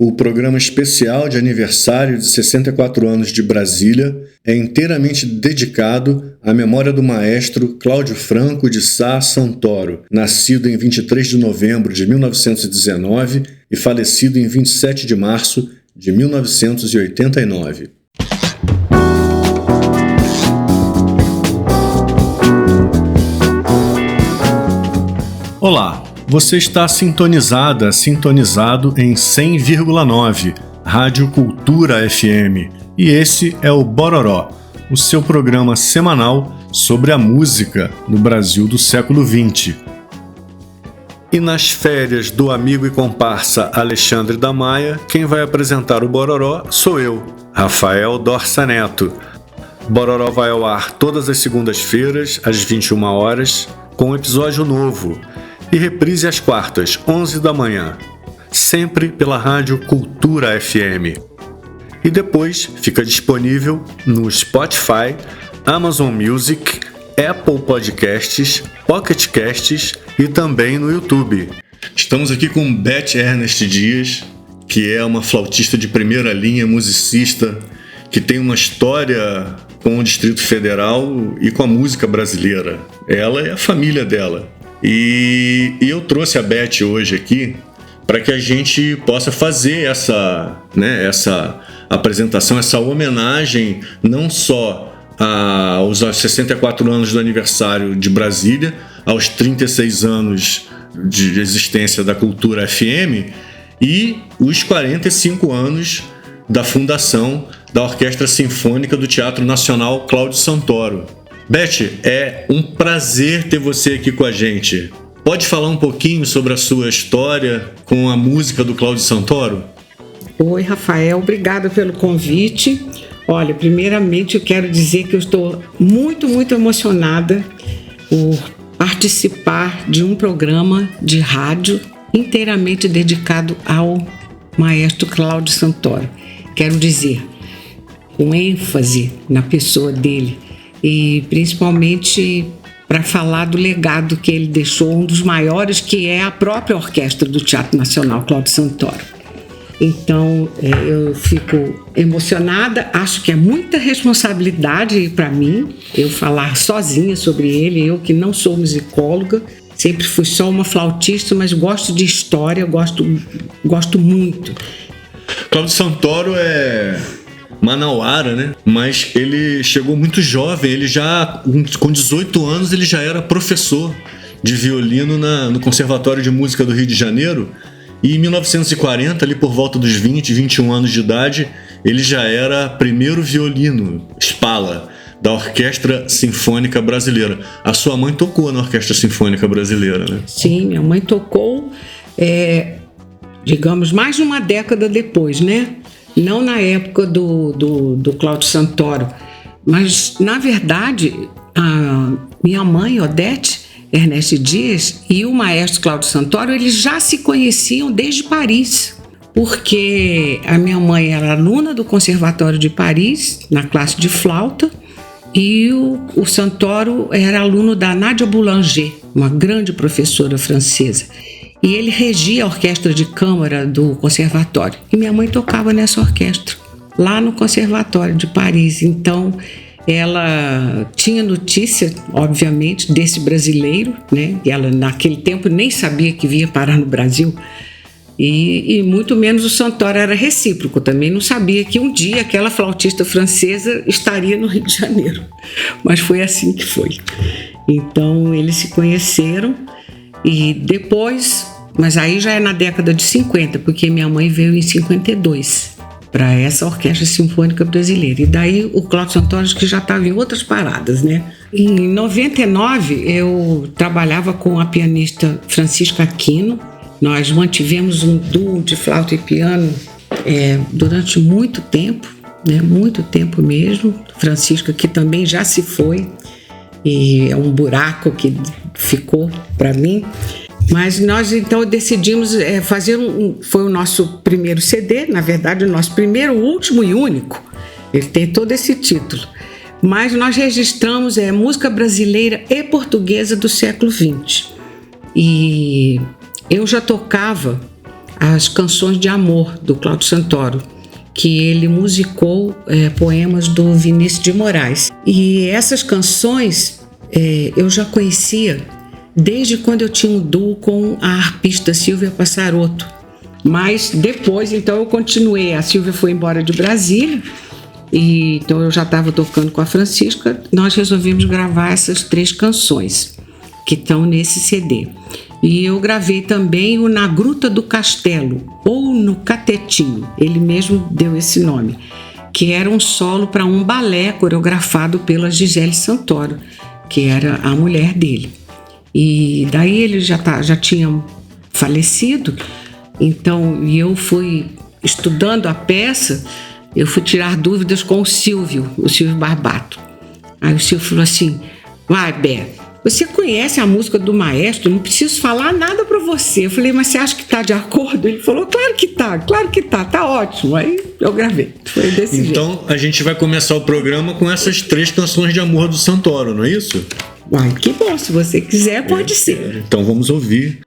O programa especial de aniversário de 64 anos de Brasília é inteiramente dedicado à memória do maestro Cláudio Franco de Sá Santoro, nascido em 23 de novembro de 1919 e falecido em 27 de março de 1989. Olá! Você está sintonizado em 100,9, Rádio Cultura FM. E esse é o Bororó, o seu programa semanal sobre a música no Brasil do século XX. E nas férias do amigo e comparsa Alexandre da Maia, quem vai apresentar o Bororó sou eu, Rafael Dorsa Neto. Bororó vai ao ar todas as segundas-feiras, às 21 horas, com um episódio novo. E reprise às quartas, 11 da manhã, sempre pela Rádio Cultura FM. E depois fica disponível no Spotify, Amazon Music, Apple Podcasts, Pocket Casts e também no YouTube. Estamos aqui com Beth Ernest Dias, que é uma flautista de primeira linha, musicista, que tem uma história com o Distrito Federal e com a música brasileira. Ela e a família dela. E eu trouxe a Beth hoje aqui para que a gente possa fazer essa apresentação, essa homenagem não só aos 64 anos do aniversário de Brasília, aos 36 anos de existência da Cultura FM e os 45 anos da fundação da Orquestra Sinfônica do Teatro Nacional Cláudio Santoro. Beth, é um prazer ter você aqui com a gente. Pode falar um pouquinho sobre a sua história com a música do Cláudio Santoro? Oi, Rafael, obrigada pelo convite. Olha, primeiramente eu quero dizer que eu estou muito emocionada por participar de um programa de rádio inteiramente dedicado ao maestro Cláudio Santoro. Quero dizer, com ênfase na pessoa dele, e principalmente para falar do legado que ele deixou, um dos maiores, que é a própria orquestra do Teatro Nacional Cláudio Santoro. Então, eu fico emocionada, acho que é muita responsabilidade para mim eu falar sozinha sobre ele, eu que não sou musicóloga, sempre fui só uma flautista, mas gosto de história, gosto muito. Cláudio Santoro é manauara, né? Mas ele chegou muito jovem, ele já com 18 anos ele já era professor de violino no Conservatório de Música do Rio de Janeiro, e em 1940, ali por volta dos 21 anos de idade, ele já era primeiro violino, Spala, da Orquestra Sinfônica Brasileira. A sua mãe tocou na Orquestra Sinfônica Brasileira, né? Sim, minha mãe tocou, digamos, mais de uma década depois, né? Não na época do Cláudio Santoro, mas, na verdade, a minha mãe, Odete Ernest Dias, e o maestro Cláudio Santoro, eles já se conheciam desde Paris, porque a minha mãe era aluna do Conservatório de Paris, na classe de flauta, e o Santoro era aluno da Nadia Boulanger, uma grande professora francesa. E ele regia a orquestra de câmara do conservatório. E minha mãe tocava nessa orquestra, lá no Conservatório de Paris. Então, ela tinha notícia, obviamente, desse brasileiro, né? E ela, naquele tempo, nem sabia que vinha parar no Brasil. E muito menos o Santoro, era recíproco. Também não sabia que um dia aquela flautista francesa estaria no Rio de Janeiro. Mas foi assim que foi. Então, eles se conheceram. E depois, mas aí já é na década de 50, porque minha mãe veio em 52 para essa Orquestra Sinfônica Brasileira. E daí o Cláudio Santoro que já estava em outras paradas, né? Em 99 eu trabalhava com a pianista Francisca Aquino. Nós mantivemos um duo de flauta e piano durante muito tempo, né? Muito tempo mesmo. Francisca, que também já se foi, e é um buraco que ficou para mim. Mas nós então decidimos fazer foi o nosso primeiro CD, na verdade o nosso primeiro, último e único. Ele tem todo esse título. Mas nós registramos música brasileira e portuguesa do século XX. E eu já tocava as canções de amor do Cláudio Santoro, que ele musicou poemas do Vinícius de Moraes. E essas canções eu já conhecia desde quando eu tinha um duo com a arpista Silvia Passarotto. Mas depois, então, eu continuei. A Silvia foi embora de Brasília, e então eu já estava tocando com a Francisca. Nós resolvemos gravar essas 3 canções que estão nesse CD. E eu gravei também o Na Gruta do Castelo, ou No Catetinho, ele mesmo deu esse nome, que era um solo para um balé coreografado pela Gisele Santoro, que era a mulher dele. E daí ele já tinha falecido, então eu fui estudando a peça, eu fui tirar dúvidas com o Silvio Barbato. Aí o Silvio falou assim: vai, Bé, você conhece a música do maestro, não preciso falar nada para você. Eu falei: mas você acha que tá de acordo? Ele falou: claro que tá ótimo. Aí eu gravei, foi desse jeito. Então a gente vai começar o programa com essas 3 canções de amor do Santoro, não é isso? Ai, que bom, se você quiser pode ser. Então vamos ouvir.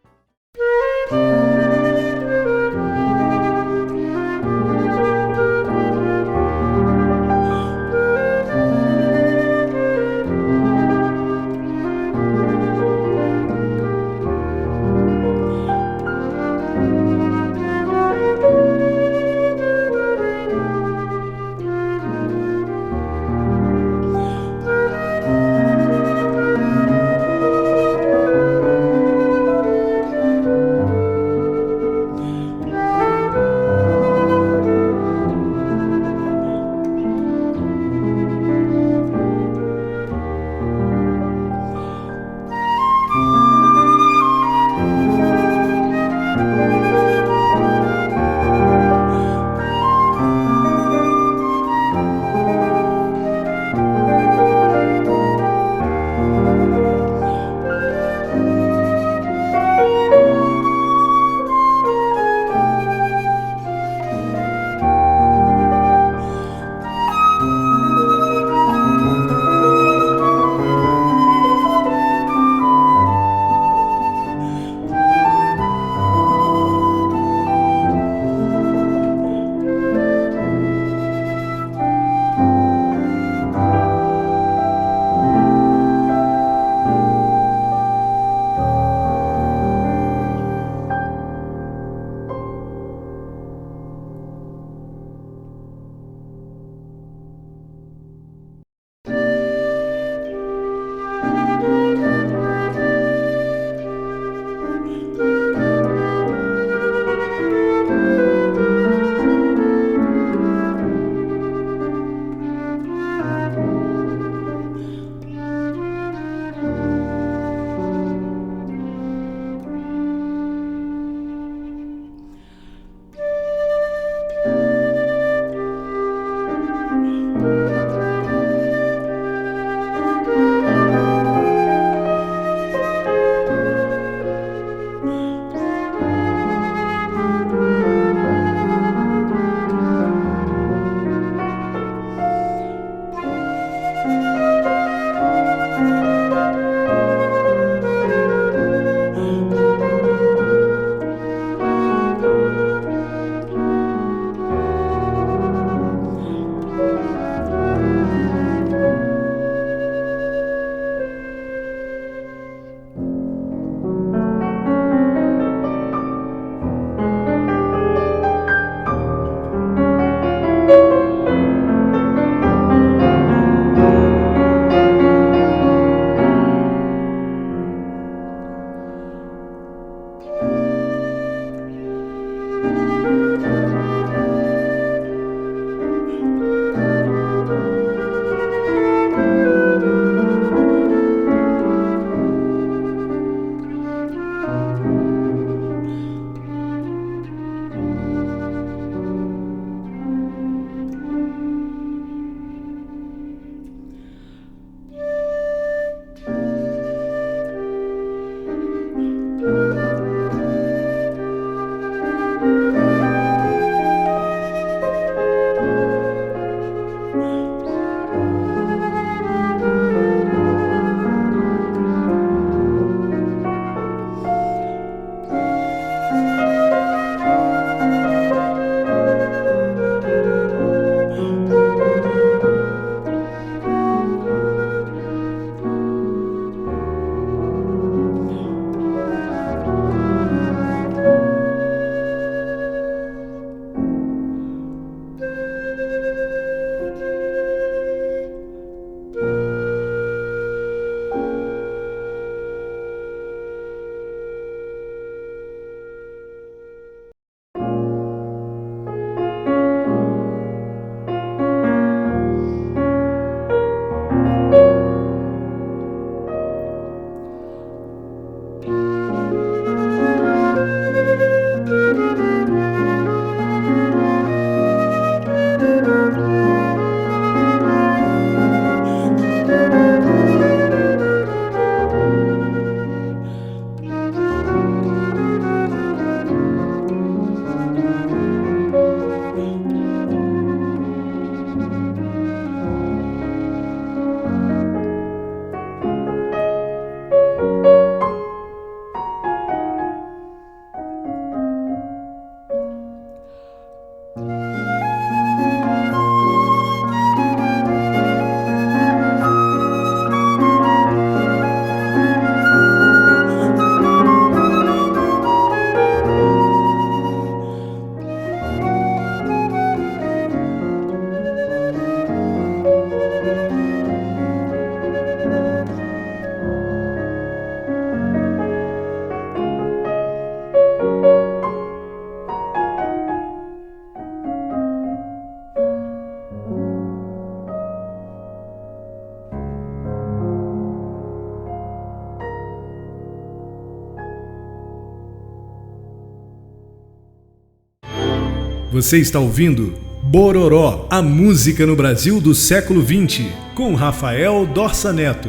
Você está ouvindo Bororó, a música no Brasil do século XX, com Rafael Dorsa Neto.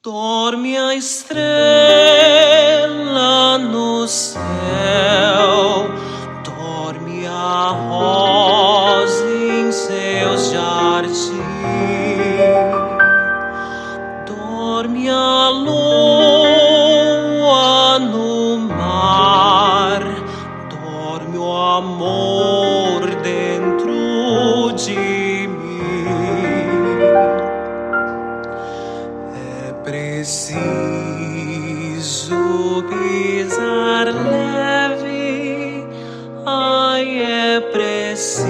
Dorme a estrela no céu, dorme a rosa em seu jardim, dorme a lua no mar, dorme o amor dentro de mim. Preciso pisar leve, ai, é preciso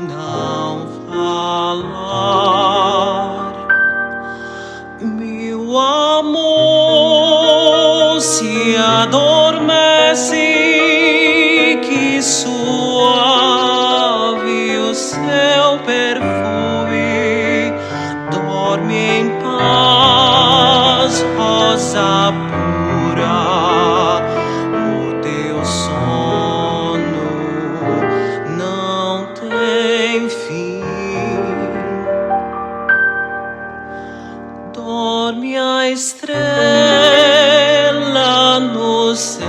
não falar. Meu amor se adormece, que suave o seu perfume. Dorme em paz, rosa pura, o teu sono não tem fim. Dorme a estrela no céu,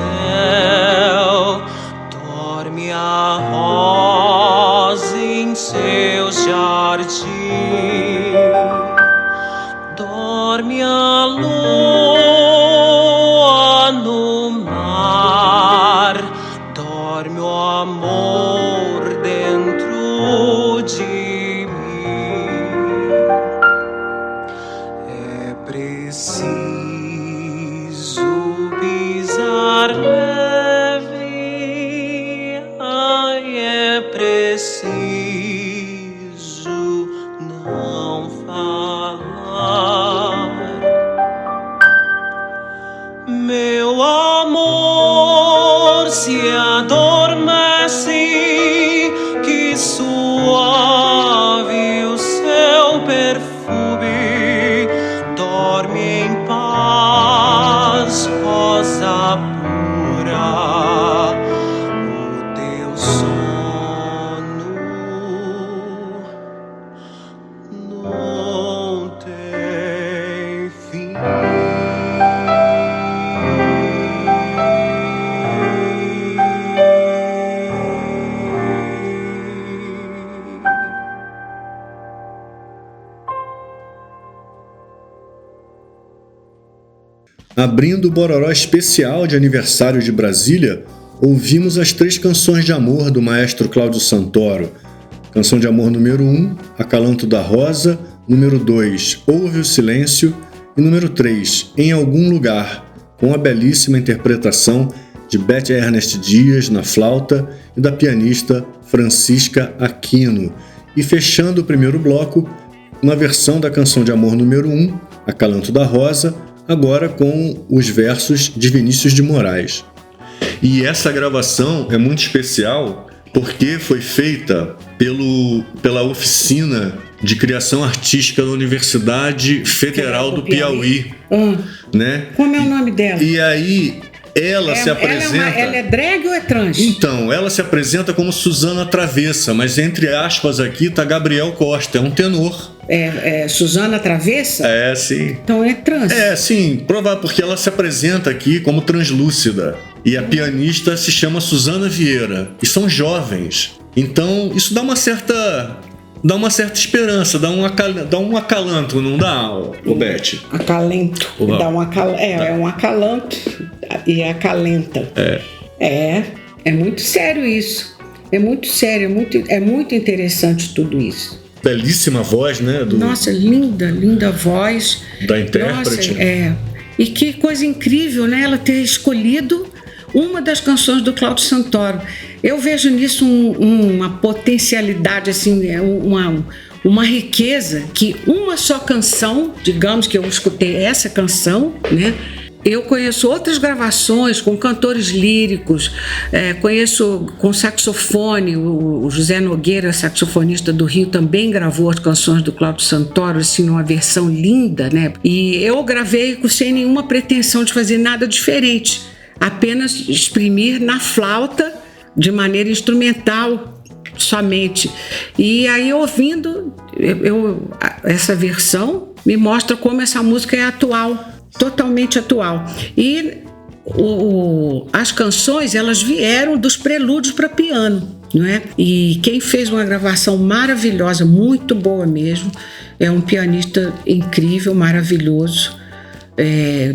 dorme a rosa em seu jardim. Dorme a lua no mar, dorme o amor dentro de mim. É preciso pisar leve, ai, é preciso não falar. Meu amor se adormece, que suave o seu perfume. Dorme em paz, rosa pura, o teu sono não tem fim. Abrindo o Bororó especial de aniversário de Brasília, ouvimos as 3 canções de amor do maestro Cláudio Santoro. Canção de amor número 1, Acalanto da Rosa, número 2, Ouve o Silêncio e número 3, Em Algum Lugar, com a belíssima interpretação de Beth Ernest Dias na flauta e da pianista Francisca Aquino. E fechando o primeiro bloco, uma versão da canção de amor número 1, Acalanto da Rosa, agora com os versos de Vinícius de Moraes. E essa gravação é muito especial porque foi feita pela oficina de criação artística da Universidade Federal do Piauí. Né? Como é o nome dela? E aí ela se apresenta... Ela é drag ou é trans? Então, ela se apresenta como Suzana Travessa, mas entre aspas aqui tá Gabriel Costa, é um tenor. Suzana Travessa? É, sim. Então é trans. É, sim, provável, porque ela se apresenta aqui como translúcida. E a pianista se chama Suzana Vieira. E são jovens. Então, isso dá uma certa esperança, dá um acalanto, não dá, Beth? Acalento. Dá um acalanto. É um acalanto e acalenta. É muito sério isso. É muito sério, é muito interessante tudo isso. Belíssima voz, né? Nossa, linda voz. Da intérprete. Nossa, E que coisa incrível, né? Ela ter escolhido uma das canções do Cláudio Santoro. Eu vejo nisso uma potencialidade, assim, uma riqueza que uma só canção, digamos que eu escutei essa canção, né? Eu conheço outras gravações com cantores líricos, conheço com saxofone, o José Nogueira, saxofonista do Rio, também gravou as canções do Cláudio Santoro, assim, numa versão linda, né? E eu gravei sem nenhuma pretensão de fazer nada diferente, apenas exprimir na flauta de maneira instrumental somente. E aí, ouvindo essa versão, me mostra como essa música é atual, totalmente atual. E as canções, elas vieram dos prelúdios para piano, não é? E quem fez uma gravação maravilhosa, muito boa mesmo, é um pianista incrível, maravilhoso,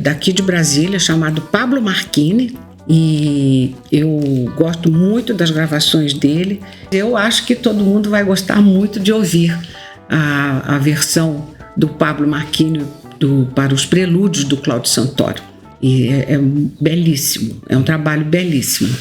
daqui de Brasília, chamado Pablo Marchini. E eu gosto muito das gravações dele. Eu acho que todo mundo vai gostar muito de ouvir a versão do Pablo Marchini para os prelúdios do Cláudio Santoro. E é belíssimo, é um trabalho belíssimo.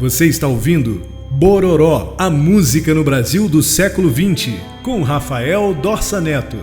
Você está ouvindo Bororó, a música no Brasil do século XX, com Rafael Dorsa Neto.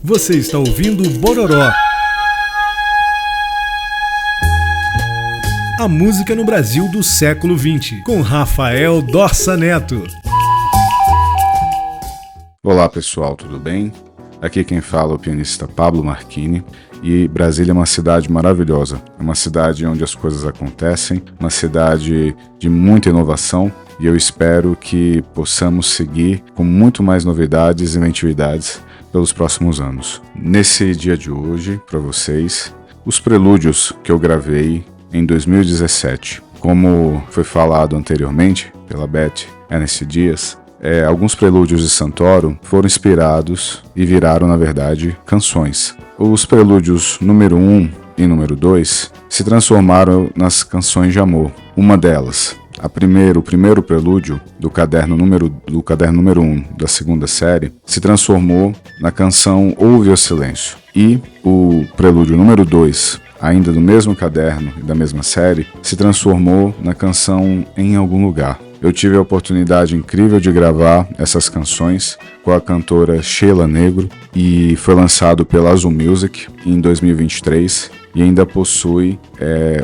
Você está ouvindo Bororó. A música no Brasil do século XX, com Rafael Dorsa Neto. Olá pessoal, tudo bem? Aqui quem fala é o pianista Pablo Marchini, e Brasília é uma cidade maravilhosa. É uma cidade onde as coisas acontecem, uma cidade de muita inovação, e eu espero que possamos seguir com muito mais novidades e inventividades pelos próximos anos. Nesse dia de hoje, para vocês, os prelúdios que eu gravei em 2017. Como foi falado anteriormente pela Beth Ernest Dias, alguns prelúdios de Santoro foram inspirados e viraram, na verdade, canções. Os prelúdios número 1 e número 2 se transformaram nas canções de amor. Uma delas, o primeiro prelúdio do caderno número 1 da segunda série, se transformou na canção Ouve o Silêncio. E o prelúdio número 2, ainda do mesmo caderno e da mesma série, se transformou na canção Em Algum Lugar. Eu tive a oportunidade incrível de gravar essas canções com a cantora Sheila Negro e foi lançado pela Azul Music em 2023 e ainda possui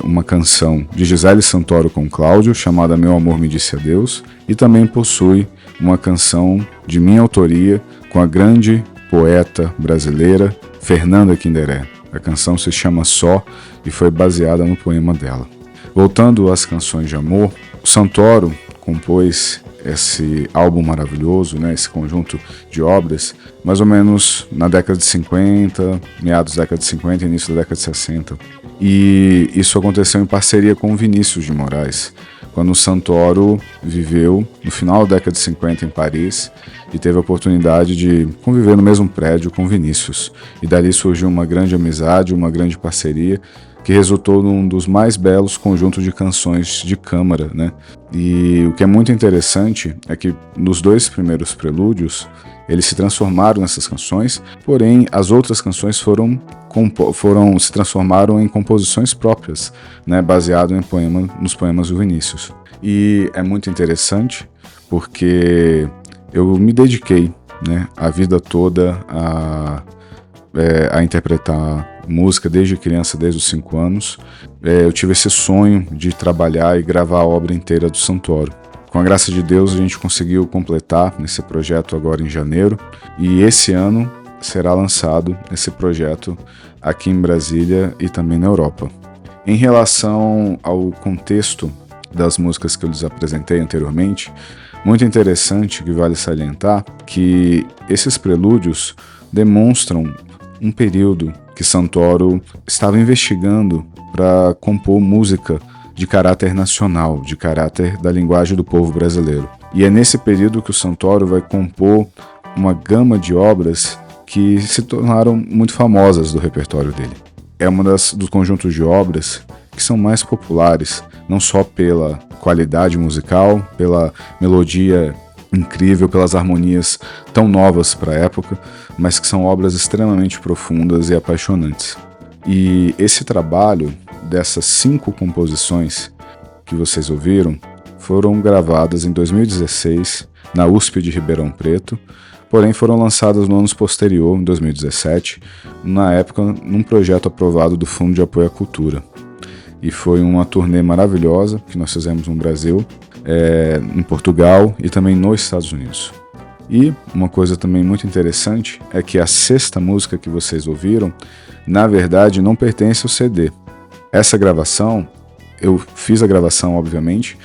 uma canção de Gisele Santoro com Cláudio chamada Meu Amor Me Disse Adeus e também possui uma canção de minha autoria com a grande poeta brasileira Fernanda Kinderé. A canção se chama Só e foi baseada no poema dela. Voltando às canções de amor, o Santoro compôs esse álbum maravilhoso, esse conjunto de obras, mais ou menos na década de 50, meados da década de 50 e início da década de 60. E isso aconteceu em parceria com Vinícius de Moraes, quando o Santoro viveu no final da década de 50 em Paris e teve a oportunidade de conviver no mesmo prédio com Vinícius. E dali surgiu uma grande amizade, uma grande parceria, que resultou num dos mais belos conjuntos de canções de câmara, E o que é muito interessante é que nos 2 primeiros prelúdios eles se transformaram nessas canções, porém as outras canções se transformaram em composições próprias, baseado nos poemas do Vinícius. E é muito interessante porque eu me dediquei, a vida toda a interpretar música desde criança, desde os 5 anos. Eu tive esse sonho de trabalhar e gravar a obra inteira do Santoro. Com a graça de Deus, a gente conseguiu completar esse projeto agora em janeiro, e esse ano será lançado esse projeto aqui em Brasília e também na Europa. Em relação ao contexto das músicas que eu lhes apresentei anteriormente, muito interessante que vale salientar que esses prelúdios demonstram um período que Santoro estava investigando para compor música de caráter nacional, de caráter da linguagem do povo brasileiro. E é nesse período que o Santoro vai compor uma gama de obras que se tornaram muito famosas do repertório dele. É uma dos conjuntos de obras que são mais populares, não só pela qualidade musical, pela melodia incrível, pelas harmonias tão novas para a época, mas que são obras extremamente profundas e apaixonantes. E esse trabalho dessas 5 composições que vocês ouviram foram gravadas em 2016 na USP de Ribeirão Preto, porém foram lançadas no ano posterior, em 2017, na época num projeto aprovado do Fundo de Apoio à Cultura. E foi uma turnê maravilhosa que nós fizemos no Brasil, em Portugal e também nos Estados Unidos. E uma coisa também muito interessante é que a 6ª música que vocês ouviram, na verdade, não pertence ao CD. Essa gravação, eu fiz a gravação, obviamente,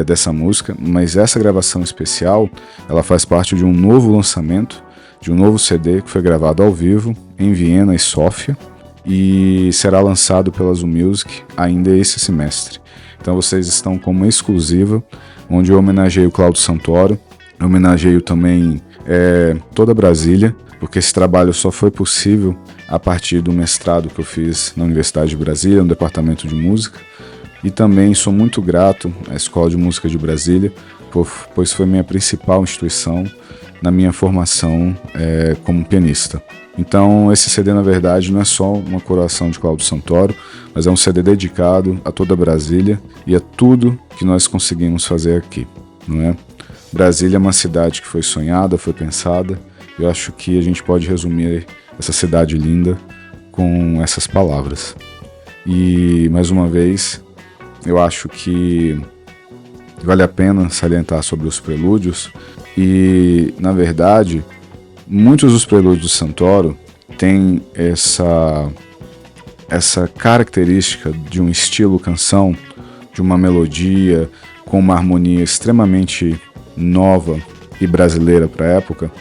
dessa música, mas essa gravação especial, ela faz parte de um novo lançamento, de um novo CD que foi gravado ao vivo em Viena e Sófia, e será lançado pela Azul Music ainda esse semestre. Então vocês estão com uma exclusiva, onde eu homenageio o Cláudio Santoro, eu homenageio também toda Brasília, porque esse trabalho só foi possível a partir do mestrado que eu fiz na Universidade de Brasília, no Departamento de Música, e também sou muito grato à Escola de Música de Brasília, pois foi minha principal instituição na minha formação como pianista. Então esse CD, na verdade, não é só uma coroação de Cláudio Santoro, mas é um CD dedicado a toda Brasília e a tudo que nós conseguimos fazer aqui, não é? Brasília é uma cidade que foi sonhada, foi pensada. Eu acho que a gente pode resumir essa cidade linda com essas palavras. E, mais uma vez, eu acho que vale a pena salientar sobre os prelúdios e, na verdade, muitos dos prelúdios de Santoro têm essa característica de um estilo canção, de uma melodia com uma harmonia extremamente nova e brasileira para a época,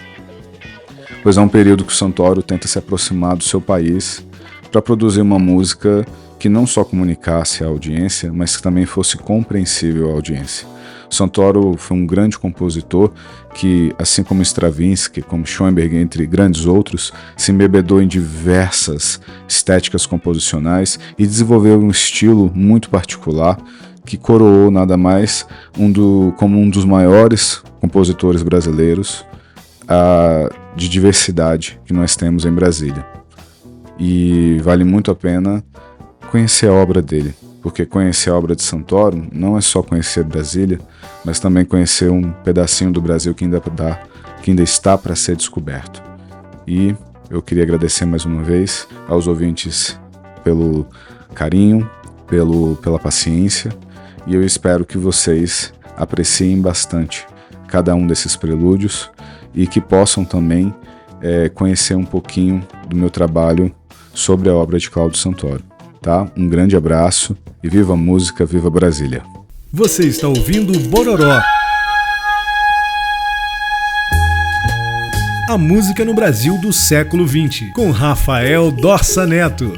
pois é um período que o Santoro tenta se aproximar do seu país para produzir uma música que não só comunicasse à audiência, mas que também fosse compreensível à audiência. Santoro foi um grande compositor que, assim como Stravinsky, como Schoenberg, entre grandes outros, se embebedou em diversas estéticas composicionais e desenvolveu um estilo muito particular que coroou nada mais como um dos maiores compositores brasileiros de diversidade que nós temos em Brasília. E vale muito a pena conhecer a obra dele, porque conhecer a obra de Santoro não é só conhecer Brasília, mas também conhecer um pedacinho do Brasil que ainda está para ser descoberto. E eu queria agradecer mais uma vez aos ouvintes pelo carinho, pela paciência, e eu espero que vocês apreciem bastante cada um desses prelúdios e que possam também conhecer um pouquinho do meu trabalho sobre a obra de Cláudio Santoro. Tá? Um grande abraço e viva a música, viva Brasília. Você está ouvindo Bororó. A música no Brasil do século XX, com Rafael Dorsa Neto.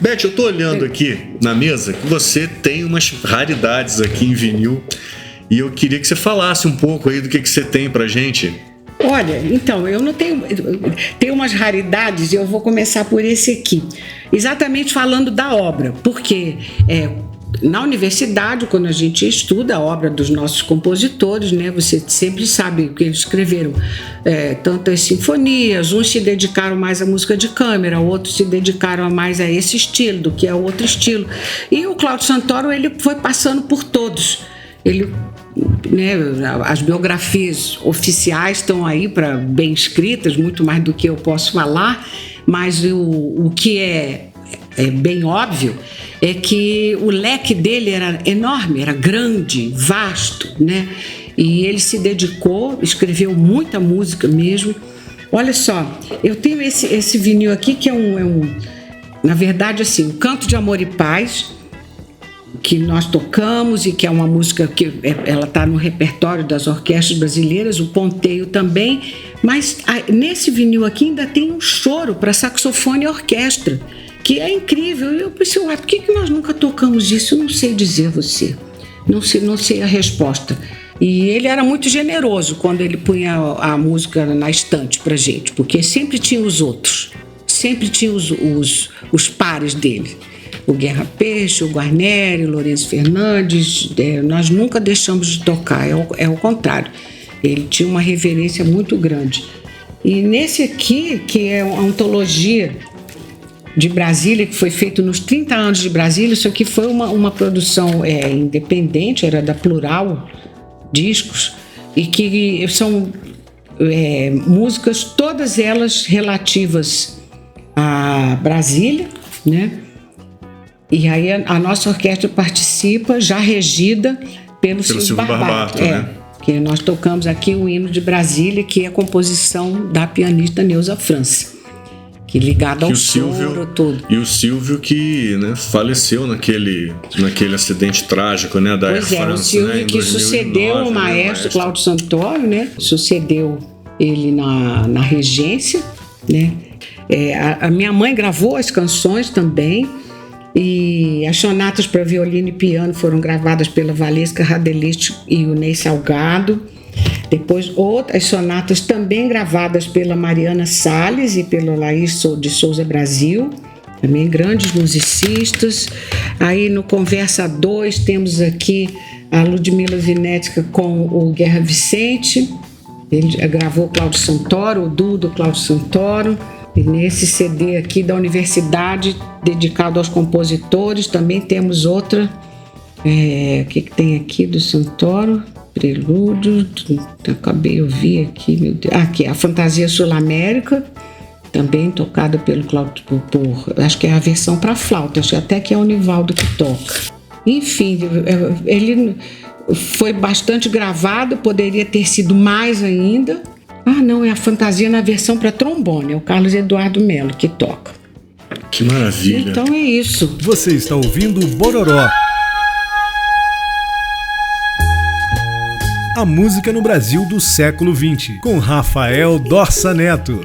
Beth, eu tô olhando aqui na mesa que você tem umas raridades aqui em vinil e eu queria que você falasse um pouco aí do que você tem pra gente. Olha, então, eu não tenho... Tem umas raridades e eu vou começar por esse aqui. Exatamente falando da obra, porque na universidade, quando a gente estuda a obra dos nossos compositores, né, você sempre sabe o que eles escreveram, tantas sinfonias, uns se dedicaram mais à música de câmara, outros se dedicaram mais a esse estilo do que a outro estilo. E o Cláudio Santoro, ele foi passando por todos. Ele, né, as biografias oficiais estão aí bem escritas, muito mais do que eu posso falar, mas o que é bem óbvio é que o leque dele era enorme, era grande, vasto, né? E ele se dedicou, escreveu muita música mesmo. Olha só, eu tenho esse vinil aqui que na verdade, assim, o Canto de Amor e Paz, que nós tocamos e que é uma música que ela está no repertório das orquestras brasileiras, o Ponteio também, mas nesse vinil aqui ainda tem um choro para saxofone e orquestra, que é incrível. E eu pensei, por que nós nunca tocamos isso? Eu não sei dizer você, não sei a resposta. E ele era muito generoso quando ele punha a música na estante pra gente, porque sempre tinha os outros, sempre tinha os pares dele. O Guerra Peixe, o Guarneri, o Lourenço Fernandes, nós nunca deixamos de tocar, é o contrário. Ele tinha uma reverência muito grande. E nesse aqui, que é uma antologia de Brasília, que foi feito nos 30 anos de Brasília, isso aqui foi uma produção independente, era da Plural Discos, e que são músicas, todas elas relativas a Brasília, né? E aí a nossa orquestra participa, já regida pelo Silvio Barbato, né? Que nós tocamos aqui o hino de Brasília, que é a composição da pianista Neuza França, que ligada ao soro todo. E o Silvio que, né, faleceu naquele acidente trágico, né, da Air France. O Silvio, né, que sucedeu o maestro Cláudio Santoro, né? Sucedeu ele na regência, né? A minha mãe gravou as canções também. E as sonatas para violino e piano foram gravadas pela Valesca Radelist e o Ney Salgado. Depois outras sonatas também gravadas pela Mariana Salles e pela Laís de Souza Brasil, também grandes musicistas. Aí no Conversa 2 temos aqui a Ludmila Vinética com o Guerra Vicente. Ele gravou o Cláudio Santoro, o duo do Cláudio Santoro. E nesse CD aqui da universidade, dedicado aos compositores, também temos outra. O que tem aqui do Santoro? Prelúdio, acabei, eu vi aqui, meu Deus. Aqui, a Fantasia Sul-América, também tocada pelo Cláudio, acho que é a versão para flauta, acho até que é o Nivaldo que toca. Enfim, ele foi bastante gravado, poderia ter sido mais ainda. Não, é a Fantasia na versão para trombone, é o Carlos Eduardo Melo que toca. Que maravilha. Então é isso. Você está ouvindo Bororó. A música no Brasil do século XX, com Rafael Dorsa Neto.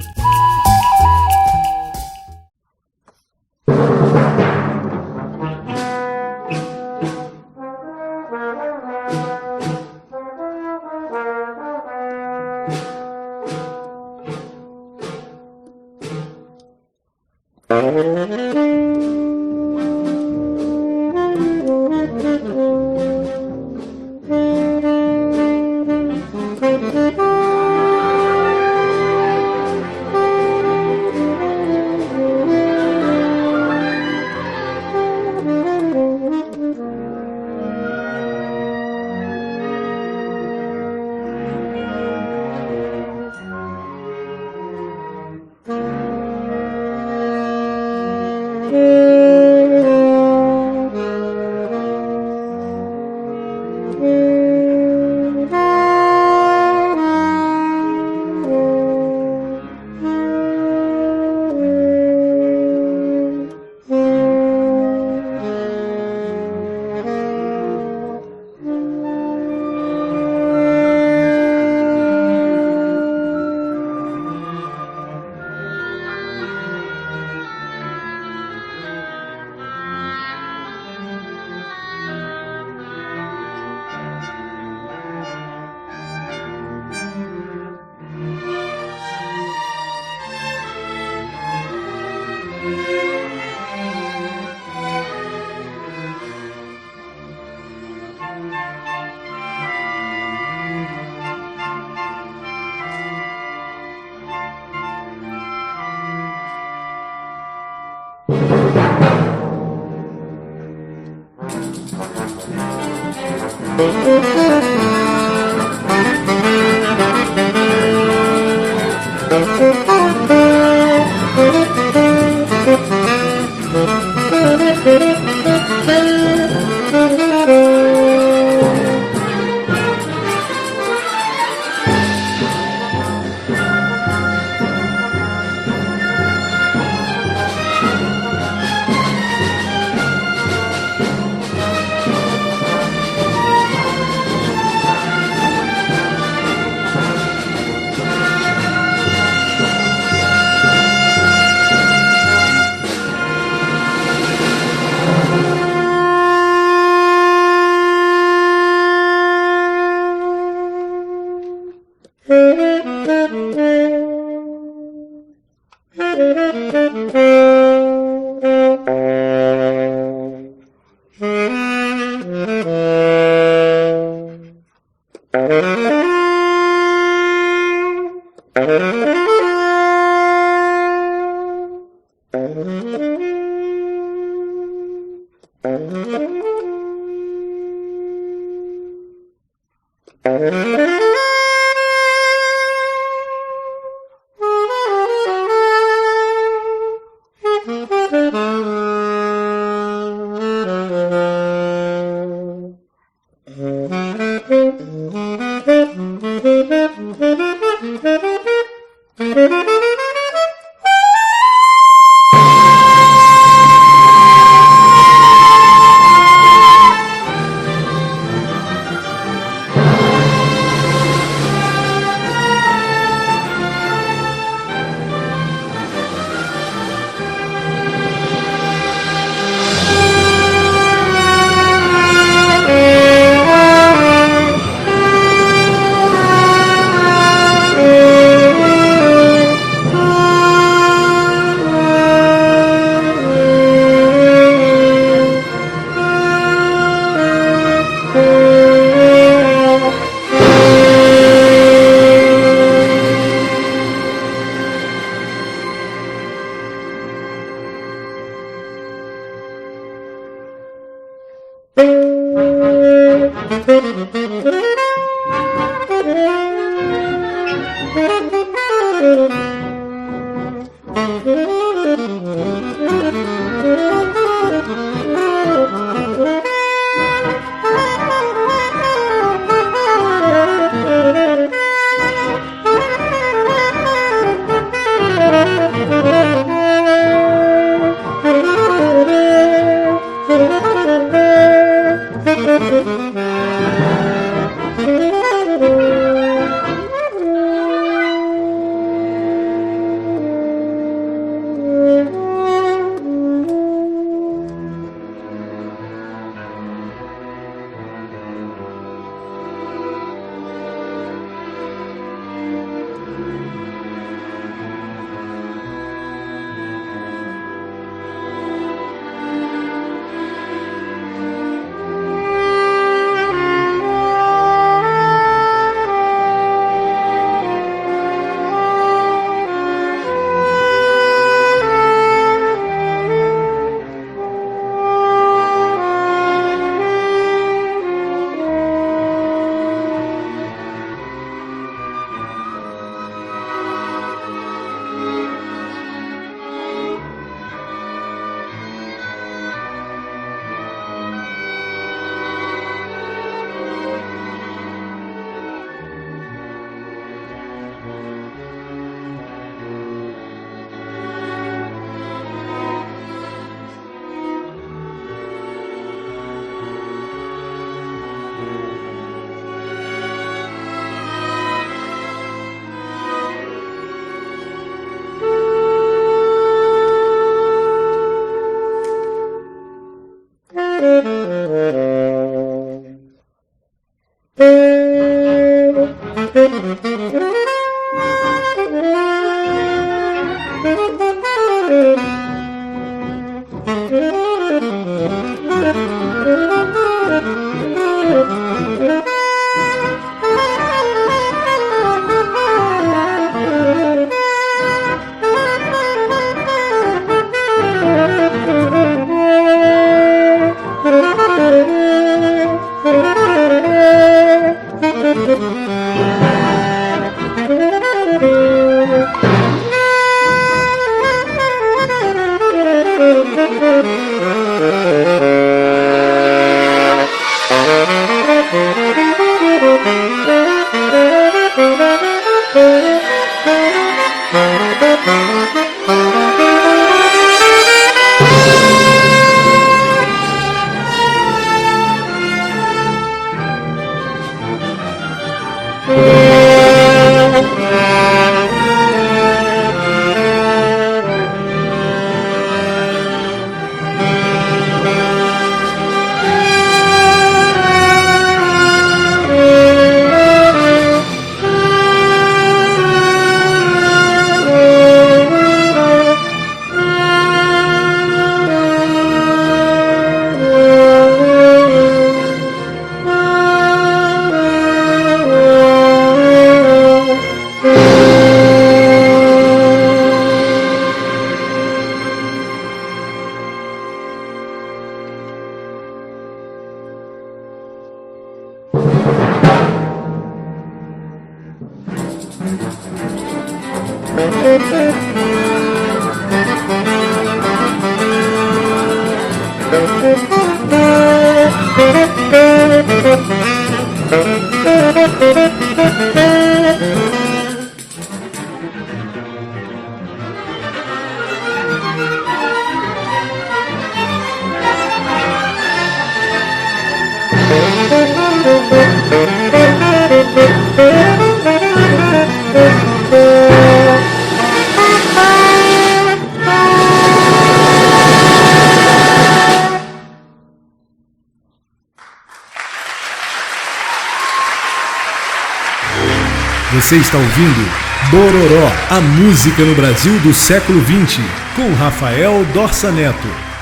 Você está ouvindo Bororó, a música no Brasil do século XX, com Rafael Dorsa Neto.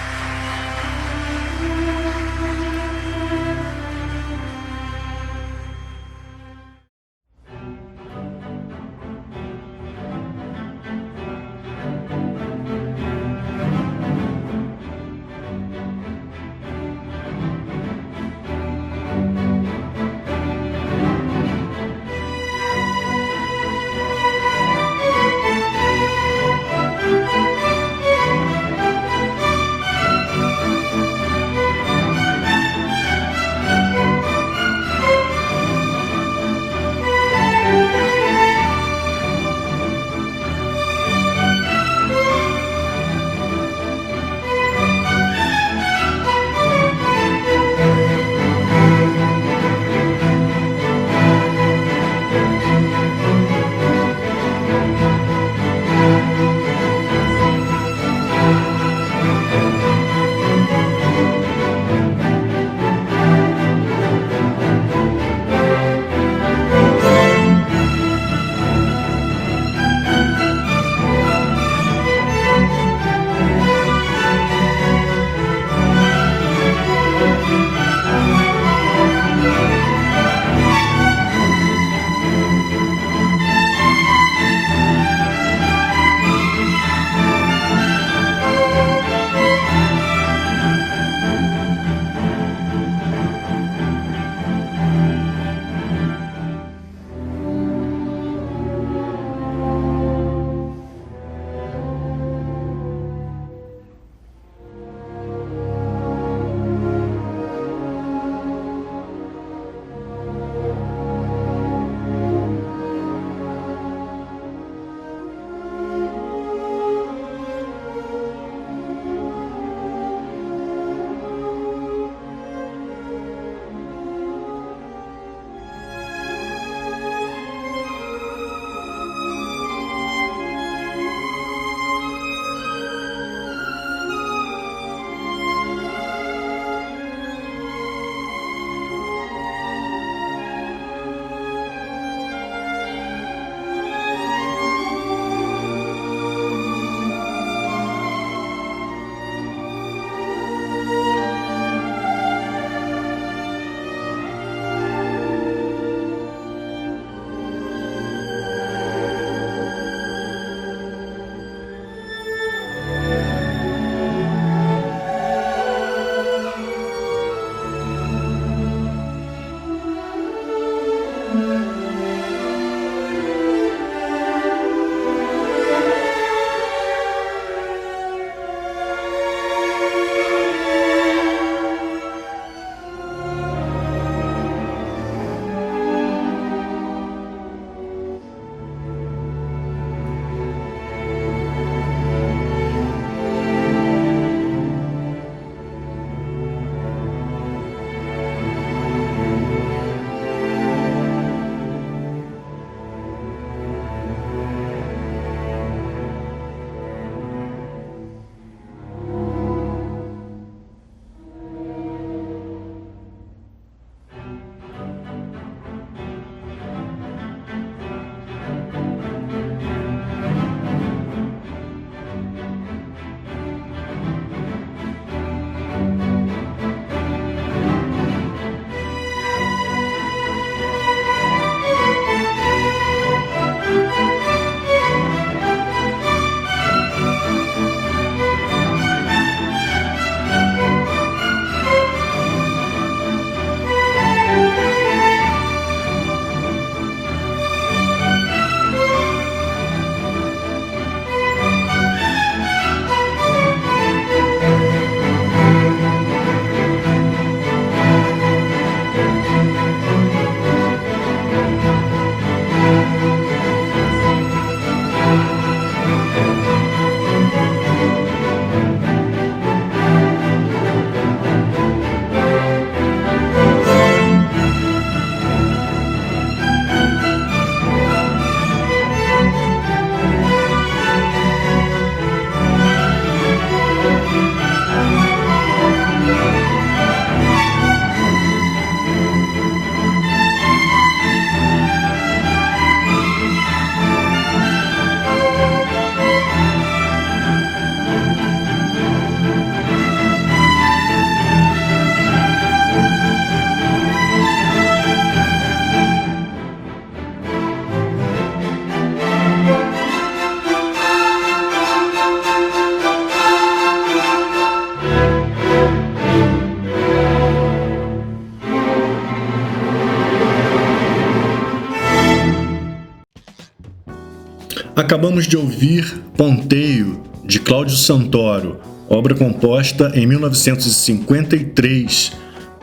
Acabamos de ouvir Ponteio, de Cláudio Santoro, obra composta em 1953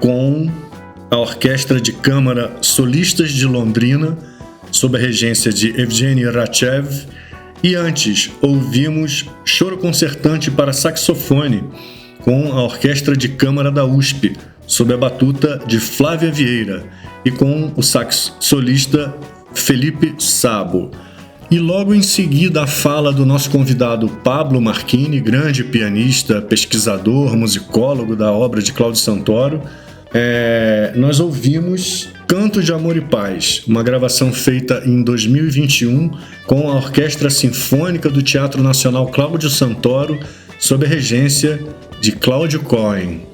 com a Orquestra de Câmara Solistas de Londrina, sob a regência de Evgeny Ratchev, e antes ouvimos Choro Concertante para Saxofone, com a Orquestra de Câmara da USP, sob a batuta de Flávia Vieira, e com o sax solista Felipe Sabo. E logo em seguida a fala do nosso convidado Pablo Marchini, grande pianista, pesquisador, musicólogo da obra de Cláudio Santoro, nós ouvimos Canto de Amor e Paz, uma gravação feita em 2021 com a Orquestra Sinfônica do Teatro Nacional Cláudio Santoro, sob a regência de Cláudio Cohen.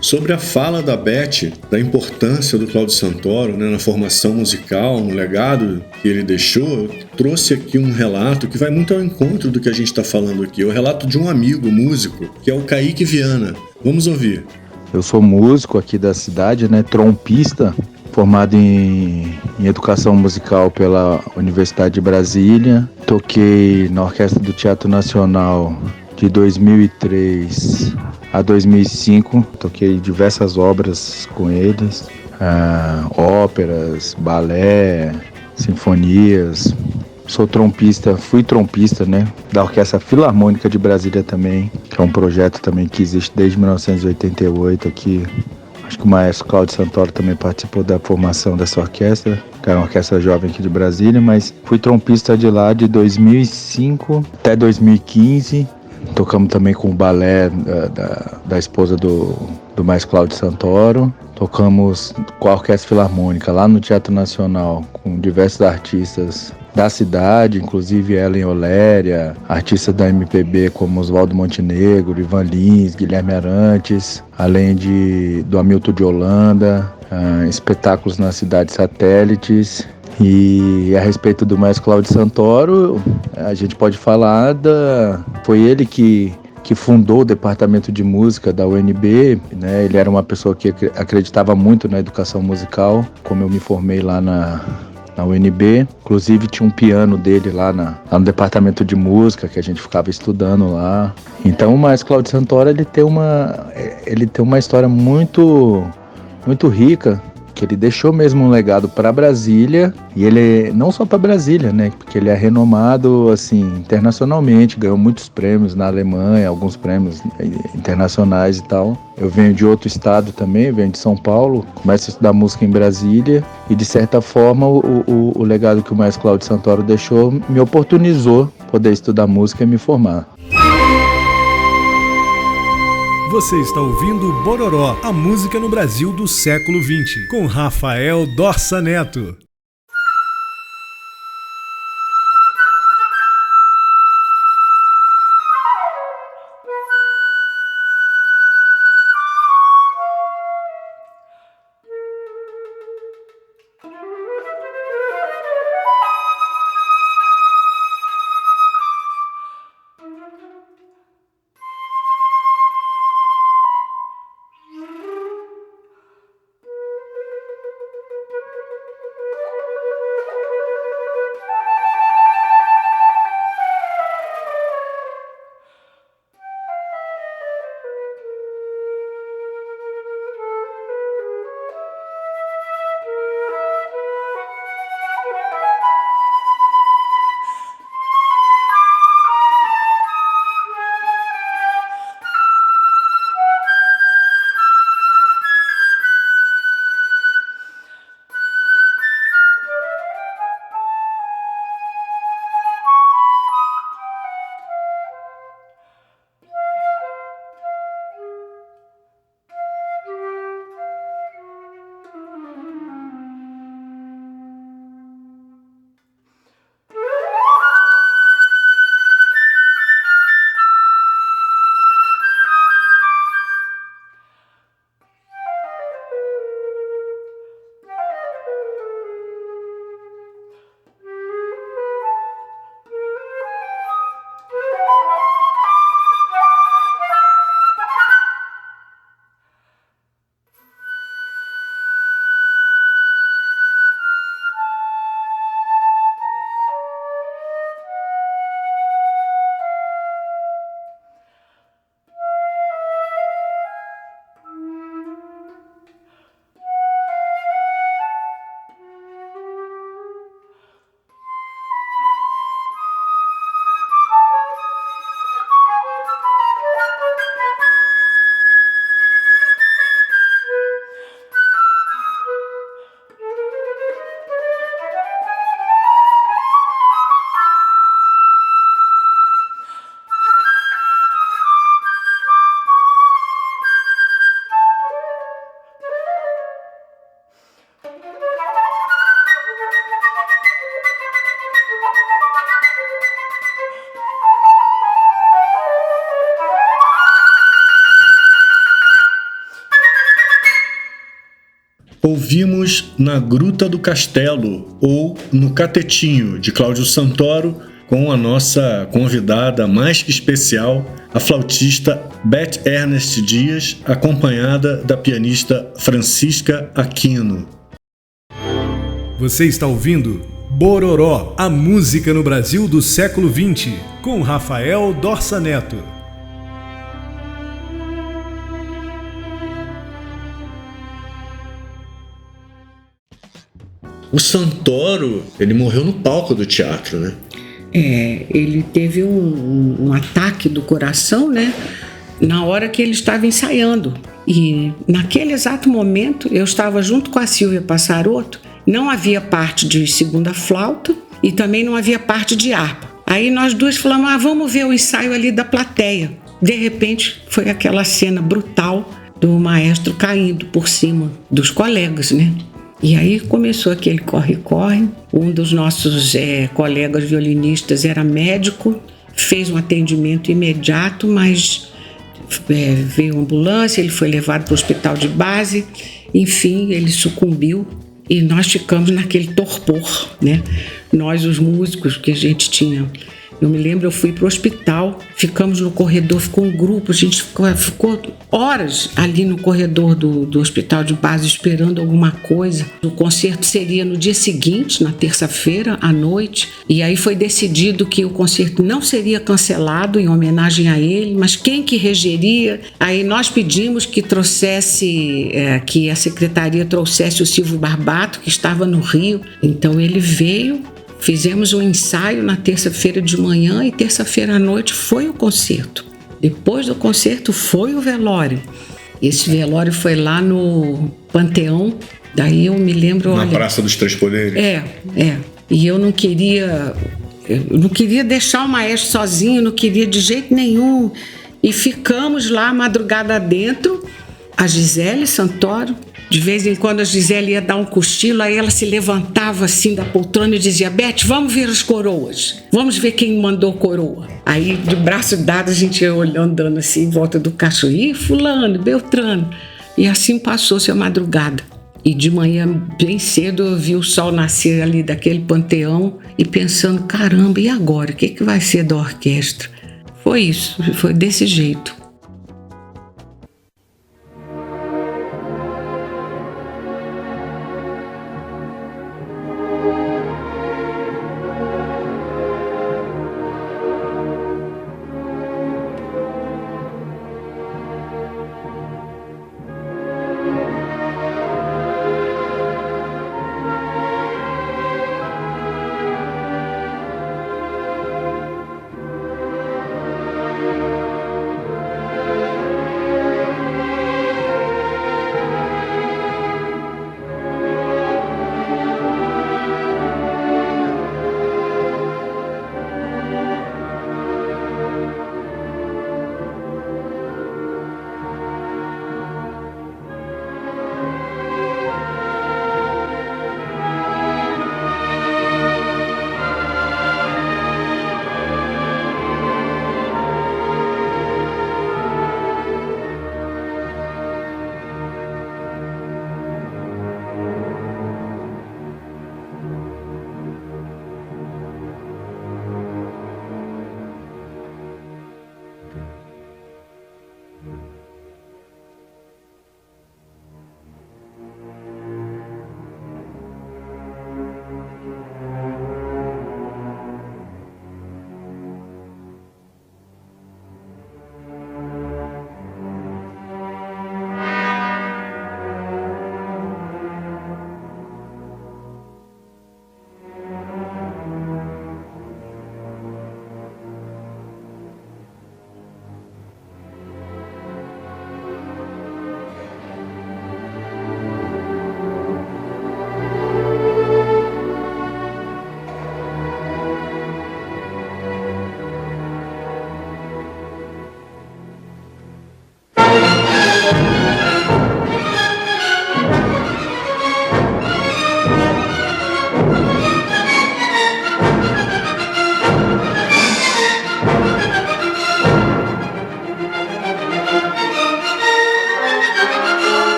Sobre a fala da Beth, da importância do Cláudio Santoro, na formação musical, no legado que ele deixou, eu trouxe aqui um relato que vai muito ao encontro do que a gente está falando aqui. É o relato de um amigo músico, que é o Kaique Viana. Vamos ouvir. Eu sou músico aqui da cidade, trompista, formado em educação musical pela Universidade de Brasília. Toquei na Orquestra do Teatro Nacional de 2003 a 2005, toquei diversas obras com eles, óperas, balé, sinfonias. Sou trompista, fui trompista, da Orquestra Filarmônica de Brasília também, que é um projeto também que existe desde 1988 aqui. Acho que o maestro Cláudio Santoro também participou da formação dessa orquestra, que era uma orquestra jovem aqui de Brasília, mas fui trompista de lá de 2005 até 2015. Tocamos também com o balé da esposa do maestro Cláudio Santoro. Tocamos com a Orquestra Filarmônica lá no Teatro Nacional, com diversos artistas da cidade, inclusive Ellen Oléria, artistas da MPB como Oswaldo Montenegro, Ivan Lins, Guilherme Arantes, além do Hamilton de Holanda, espetáculos nas cidades satélites. E a respeito do maestro Cláudio Santoro, a gente pode falar foi ele que fundou o departamento de música da UNB, Ele era uma pessoa que acreditava muito na educação musical, como eu me formei lá na UNB. Inclusive tinha um piano dele lá no departamento de música que a gente ficava estudando lá. Então o maestro Cláudio Santoro ele tem uma história muito, muito rica, que ele deixou mesmo um legado para Brasília, e ele não só para Brasília, porque ele é renomado assim internacionalmente, ganhou muitos prêmios na Alemanha, alguns prêmios internacionais e tal. Eu venho de outro estado também, venho de São Paulo, começo a estudar música em Brasília, e de certa forma o legado que o maestro Cláudio Santoro deixou me oportunizou poder estudar música e me formar. Você está ouvindo Bororó, a música no Brasil do século XX, com Rafael Dorsa Neto. ouvimos Na Gruta do Castelo, ou No Catetinho, de Cláudio Santoro, com a nossa convidada mais que especial, a flautista Beth Ernest Dias, acompanhada da pianista Francisca Aquino. Você está ouvindo Bororó, a música no Brasil do século XX, com Rafael Dorsa Neto. O Santoro, ele morreu no palco do teatro, né? Ele teve um ataque do coração, né? Na hora que ele estava ensaiando. E naquele exato momento, eu estava junto com a Silvia Passarotto, não havia parte de segunda flauta e também não havia parte de harpa. Aí nós duas falamos, vamos ver o ensaio ali da plateia. De repente, foi aquela cena brutal do maestro caindo por cima dos colegas, né? E aí começou aquele corre-corre. Um dos nossos colegas violinistas era médico, fez um atendimento imediato, mas veio uma ambulância, ele foi levado para o hospital de base, enfim, ele sucumbiu e nós ficamos naquele torpor, né? Nós, os músicos que a gente tinha. Eu me lembro, eu fui para o hospital, ficamos no corredor, ficou um grupo, a gente ficou horas ali no corredor do hospital de base esperando alguma coisa. O concerto seria no dia seguinte, na terça-feira, à noite, e aí foi decidido que o concerto não seria cancelado em homenagem a ele, mas quem que regeria? Aí nós pedimos que trouxesse, que a secretaria trouxesse o Silvio Barbato, que estava no Rio, então ele veio. Fizemos um ensaio na terça-feira de manhã e terça-feira à noite foi o concerto. Depois do concerto foi o velório. Esse velório foi lá no Panteão. Daí eu me lembro... Na Praça dos Três Poderes? E eu não queria deixar o maestro sozinho, não queria de jeito nenhum. E ficamos lá a madrugada dentro. A Gisele Santoro, de vez em quando a Gisele ia dar um cochilo, aí ela se levantava assim da poltrona e dizia: Beth, vamos ver as coroas, vamos ver quem mandou coroa. Aí de braço dado a gente ia olhando, andando assim em volta do caixão, fulano, Beltrano. E assim passou-se a madrugada. E de manhã, bem cedo, eu vi o sol nascer ali daquele panteão e pensando, caramba, e agora? O que vai ser da orquestra? Foi isso, foi desse jeito.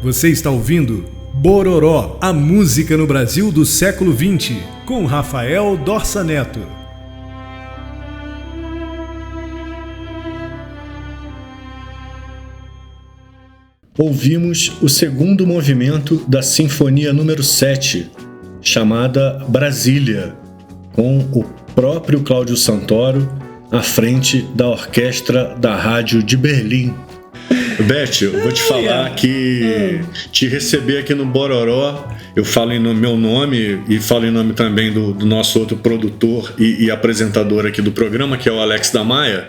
Você está ouvindo Bororó, a música no Brasil do século XX, com Rafael Dorsa Neto. Ouvimos o segundo movimento da Sinfonia número 7, chamada Brasília, com o próprio Cláudio Santoro à frente da orquestra da Rádio de Berlim. Beth, eu vou te falar que te receber aqui no Bororó, eu falo em meu nome e falo em nome também do nosso outro produtor e apresentador aqui do programa, que é o Alex da Maia.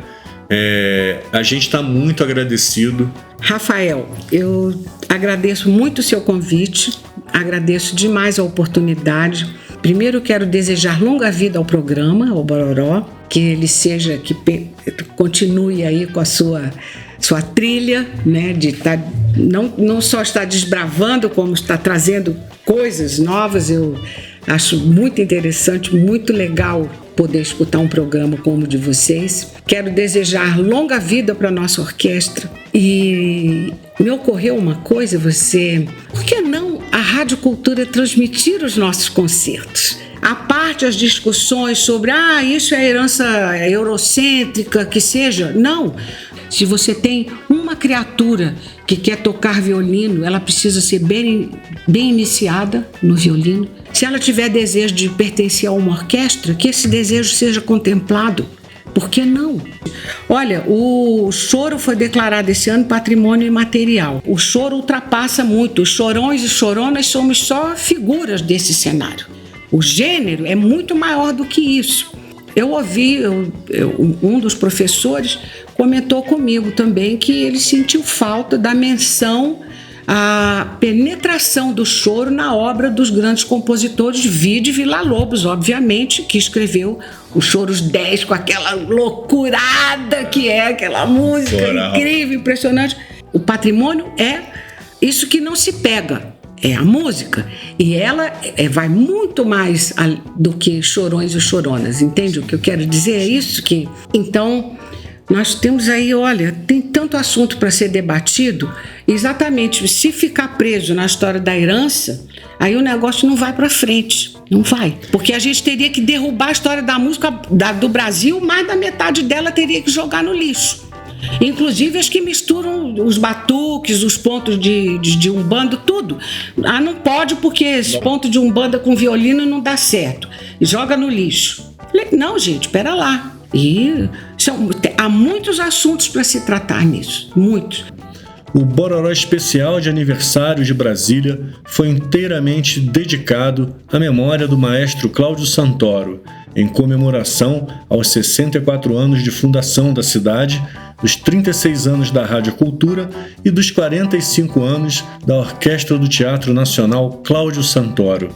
A gente está muito agradecido. Rafael, eu agradeço muito o seu convite, agradeço demais a oportunidade. Primeiro quero desejar longa vida ao programa, ao Bororó, que ele seja, que continue aí com a sua trilha, né, de não só estar desbravando, como está trazendo coisas novas. Eu acho muito interessante, muito legal poder escutar um programa como o de vocês. Quero desejar longa vida para a nossa orquestra. E me ocorreu uma coisa, por que não a Rádio Cultura transmitir os nossos concertos? À parte as discussões sobre, isso é herança eurocêntrica, que seja. Não. Se você tem uma criatura que quer tocar violino, ela precisa ser bem iniciada no violino. Se ela tiver desejo de pertencer a uma orquestra, que esse desejo seja contemplado. Por que não? Olha, o choro foi declarado esse ano patrimônio imaterial. O choro ultrapassa muito. Os chorões e choronas somos só figuras desse cenário. O gênero é muito maior do que isso. Eu ouvi, um dos professores comentou comigo também que ele sentiu falta da menção à penetração do choro na obra dos grandes compositores, vide Villa-Lobos, obviamente, que escreveu os Choros 10 com aquela loucurada que é aquela música incrível, impressionante. O patrimônio é isso que não se pega. é a música. E ela vai muito mais do que Chorões e Choronas, entende? O que eu quero dizer é isso que... Então, nós temos aí, olha, tem tanto assunto para ser debatido. Exatamente, se ficar preso na história da herança, aí o negócio não vai para frente, não vai. Porque a gente teria que derrubar a história da música do Brasil, mais da metade dela teria que jogar no lixo. Inclusive as que misturam os batuques, os pontos de umbanda, tudo. Ah, não pode porque esse ponto de umbanda com violino não dá certo. Joga no lixo. Falei, não, gente, espera lá. E há muitos assuntos para se tratar nisso, muitos. O Bororó especial de aniversário de Brasília foi inteiramente dedicado à memória do maestro Cláudio Santoro, em comemoração aos 64 anos de fundação da cidade, dos 36 anos da Rádio Cultura e dos 45 anos da Orquestra do Teatro Nacional Cláudio Santoro.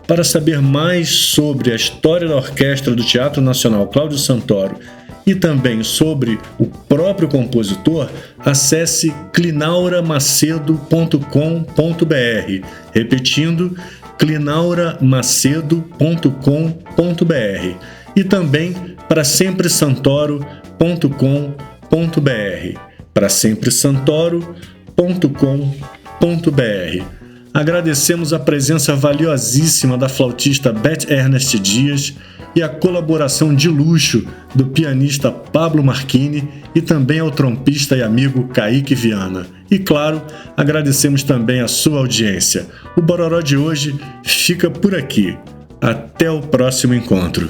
Para saber mais sobre a história da Orquestra do Teatro Nacional Cláudio Santoro e também sobre o próprio compositor, acesse clinauramacedo.com.br. Repetindo, clinauramacedo.com.br. E também para sempresantoro.com.br. Para sempresantoro.com.br. Agradecemos a presença valiosíssima da flautista Beth Ernest Dias e a colaboração de luxo do pianista Pablo Marchini e também ao trompista e amigo Kaique Viana. E claro, agradecemos também a sua audiência. O Bororó de hoje fica por aqui. Até o próximo encontro.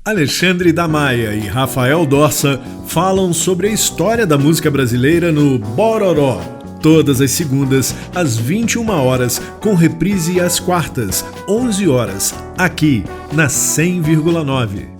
Alexandre da Maia e Rafael Dorsa falam sobre a história da música brasileira no Bororó. Todas as segundas, às 21 horas, com reprise às quartas, 11 horas, aqui na 100,9.